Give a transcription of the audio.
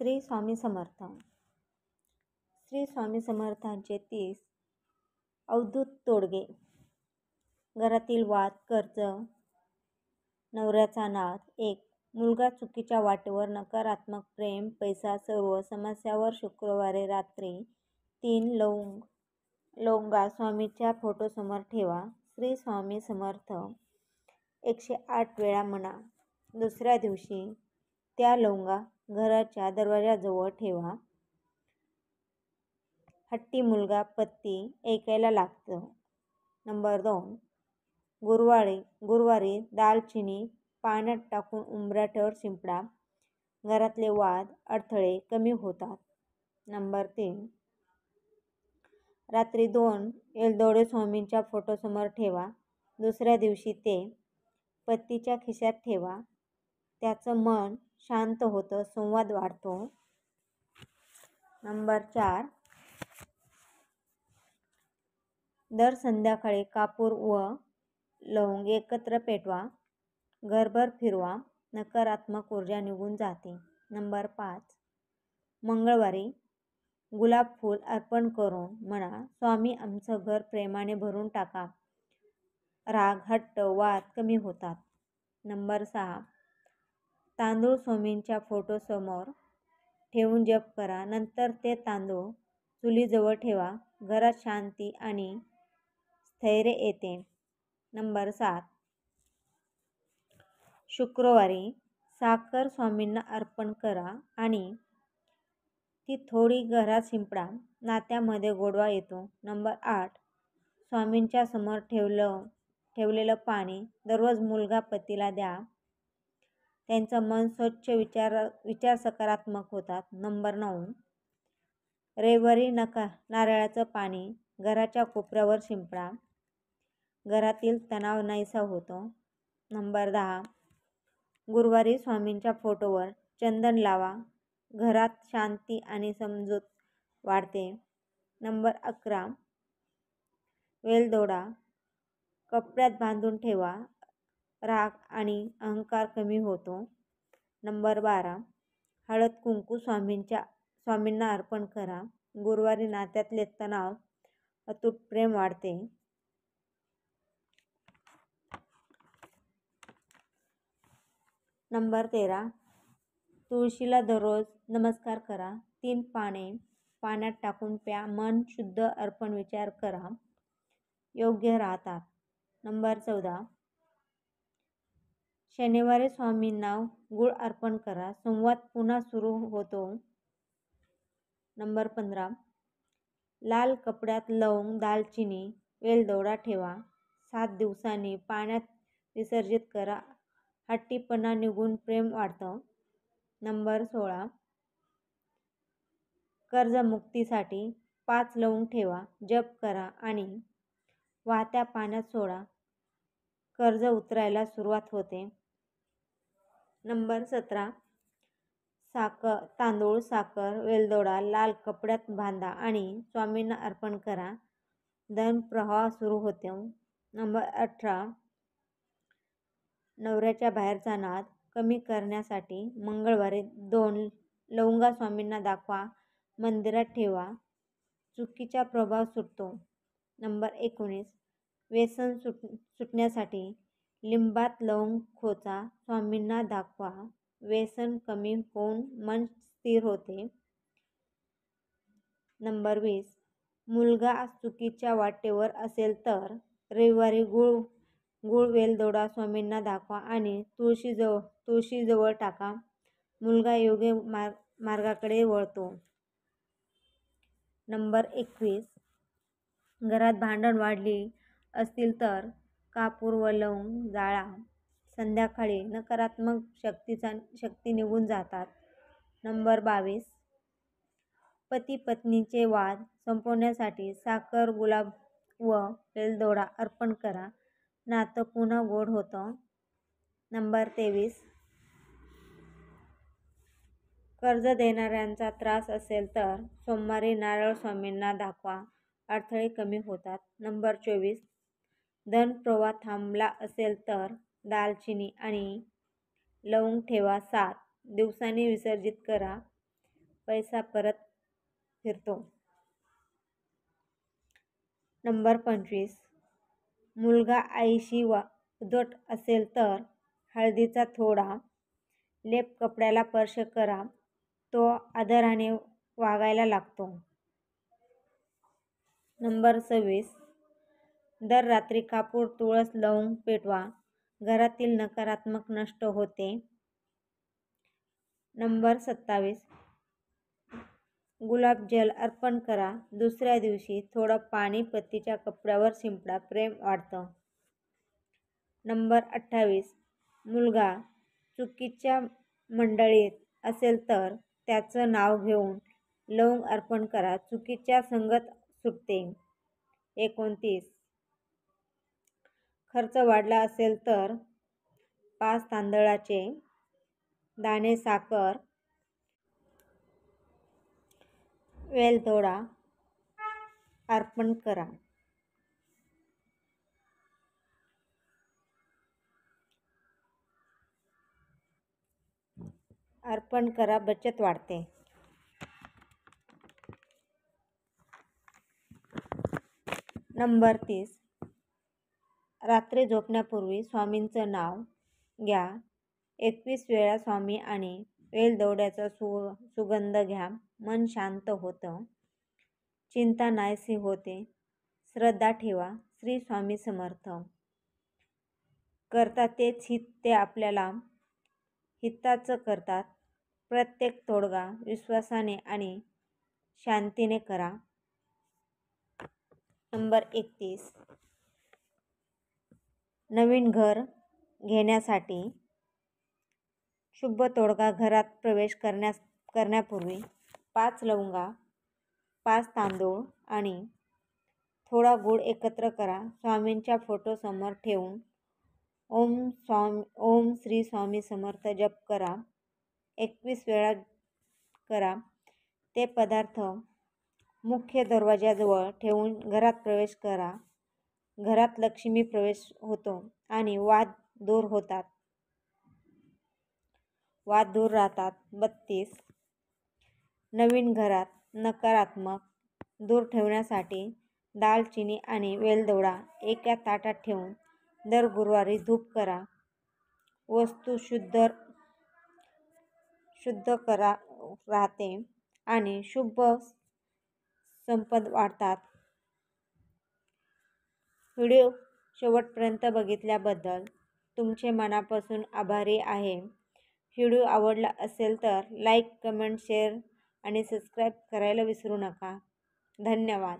श्री स्वामी समर्थ. श्री स्वामी समर्थांचे 30 अवधूत तोडगे. घरातील वाद, कर्ज, नवऱ्याचा नाद. 1. मुलगा चुकीच्या वाटेवर, नकारात्मक प्रेम, पैसा, सर्व समस्यावर. शुक्रवारी रात्री 3 लवंगा स्वामीच्या फोटोसमोर ठेवा. श्री स्वामी समर्थ 108 वेळा म्हणा. दुसऱ्या दिवशी त्या लवंगा घराच्या दरवाजाजवळ ठेवा. हट्टी मुलगा पती ऐकायला लागतो. नंबर 2. गुरुवारी दालचिनी पाण्यात टाकून उंबरठ्यावर शिंपडा. घरातले वाद, अडथळे कमी होतात. नंबर 3. रात्री 2 वेलदोडे स्वामींच्या फोटोसमोर ठेवा. दुसऱ्या दिवशी ते पतीच्या खिशात ठेवा. त्याचं मन शांत होतं, संवाद वाढतो. नंबर 4. दर संध्याकाळी कापूर व लवंग एकत्र पेटवा. घरभर फिरवा. नकारात्मक ऊर्जा निघून जाते. नंबर 5. मंगळवारी गुलाब फूल अर्पण करून म्हणा, स्वामी आमचं घर प्रेमाने भरून टाका. राग, हट्ट, वाद कमी होतात. नंबर 6. तांदूळ स्वामींच्या फोटोसमोर ठेवून जप करा. नंतर ते तांदूळ चुलीजवळ ठेवा. घरात शांती आणि स्थैर्य येते. नंबर 7. शुक्रवारी साखर स्वामींना अर्पण करा आणि ती थोडी घरात शिंपडा. नात्यामध्ये गोडवा येतो. नंबर 8. स्वामींच्या समोर ठेवलेलं पाणी दररोज मुलगा पतीला द्या. त्यांचं मन स्वच्छ, विचार सकारात्मक होतात. नंबर 9. रविवारी नारळाचं पाणी घराच्या कोपऱ्यावर शिंपडा. घरातील तणाव नाहीसा होतो. नंबर 10. गुरुवारी स्वामींच्या फोटोवर चंदन लावा. घरात शांती आणि समजूत वाढते. नंबर 11. वेलदोडा कपड्यात बांधून ठेवा. राग आणि अहंकार कमी होतो. नंबर 12. हळद कुंकू स्वामींना अर्पण करा. गुरुवारी नात्यातले तणाव, अतूट प्रेम वाढते. नंबर 13. तुळशीला दररोज नमस्कार करा. 3 पाने पाण्यात टाकून प्या. मन शुद्ध, अर्पण विचार करा. योग्य राहतात. नंबर 14. शनिवारी स्वामींना गूळ अर्पण करा. संवाद पुन्हा सुरू होतो. नंबर 15. लाल कपड्यात लवंग, दालचिनी, वेलदोडा ठेवा. 7 दिवसांनी पाण्यात विसर्जित करा. हट्टीपणा निघून प्रेम वाढतं. नंबर 16. कर्जमुक्तीसाठी 5 लवंग ठेवा. जप करा आणि वाहत्या पाण्यात सोडा. कर्ज उतरायला सुरुवात होते. नंबर 17. तांदूळ, साखर, वेलदोडा लाल कपड्यात बांधा आणि स्वामींना अर्पण करा. धन प्रवाह सुरू होतो. नंबर 18. नवऱ्याच्या बाहेरचा नाद कमी करण्यासाठी मंगळवारी 2 लवंगा स्वामींना दाखवा. मंदिरात ठेवा. चुकीचा प्रभाव सुटतो. नंबर 19. व्यसन सुटण्यासाठी लिंबात लवंग खोचा. स्वामींना दाखवा. व्यसन कमी होऊन मन स्थिर होते. नंबर 20. मुलगा चुकीच्या वाटेवर असेल तर रविवारी गूळ वेलदोडा स्वामींना दाखवा आणि तुळशीजवळ टाका. मुलगा योग्य मार्गाकडे वळतो. नंबर 21. घरात भांडण वाढली असतील तर कापूर व लवंग जाळा. संध्याकाळी नकारात्मक शक्ती निघून जातात. नंबर 22. पती पत्नीचे वाद संपवण्यासाठी साखर, गुलाब व वेलदोडा अर्पण करा. नातं पुन्हा गोड होतं. नंबर 23. कर्ज देणाऱ्यांचा त्रास असेल तर सोमवारी नारळ स्वामींना दाखवा. अडथळे कमी होतात. नंबर 24. धन प्रवाह थांबला असेल तर दालचिनी आणि लवंग ठेवा. 7 दिवसांनी विसर्जित करा. पैसा परत फिरतो. नंबर 25, मुलगा आईशी उद्धट असेल तर हळदीचा थोडा लेप कपड्याला स्पर्श करा, तो आदराने वागायला लागतो. नंबर 26, दर रात्री कापूर, तुळस, लवंग पेटवा, घरातील नकारात्मक नष्ट होते. नंबर 27, गुलाबजल अर्पण करा, दुसऱ्या दिवशी थोडं पाणी पतीच्या कपड्यावर शिंपडा, प्रेम वाढतं. नंबर 28, मुलगा चुकीच्या मंडळीत असेल तर त्याचं नाव घेऊन लवंग अर्पण करा, चुकीच्या संगत सुटते. 29, खर्च वाढला असेल तर 5 तांदळाचे दाणे, साखर, वेलदोडा अर्पण करा. बचत वाढते. नंबर 30, रात्री झोपण्यापूर्वी स्वामींचं नाव घ्या, 21 वेळा स्वामी आणि वेलदोड्याचा सुगंध घ्या, मन शांत होतं, चिंता नाहीशी होते. श्रद्धा ठेवा, श्री स्वामी समर्थ. करता तेच हित, ते आपल्याला हिताचं करतात. प्रत्येक तोडगा विश्वासाने आणि शांतीने करा. नंबर 31, नवीन घर घेण्यासाठी शुभ तोडगा, घरात प्रवेश करण्यापूर्वी 5 लवंगा, 5 तांदूळ आणि थोडा गूळ एकत्र करा. स्वामींच्या फोटोसमोर ठेवून ओम श्री स्वामी समर्थ जप करा, 21 वेळा करा. ते पदार्थ मुख्य दरवाजाजवळ ठेवून घरात प्रवेश करा. घरात लक्ष्मी प्रवेश होतो आणि वाद दूर राहतात. 32, नवीन घरात नकारात्मक दूर ठेवण्यासाठी दालचिनी आणि वेलदोडा एका ताटात ठेवून दर गुरुवारी धूप करा. वस्तू शुद्ध राहते आणि शुभ संपदा वाढतात. व्हिडिओ शेवटपर्यंत बघितल्याबद्दल तुमचे मनापासून आभारी आहे. व्हिडिओ आवडला असेल तर लाईक, कमेंट, शेअर आणि सबस्क्राईब करायला विसरू नका. धन्यवाद.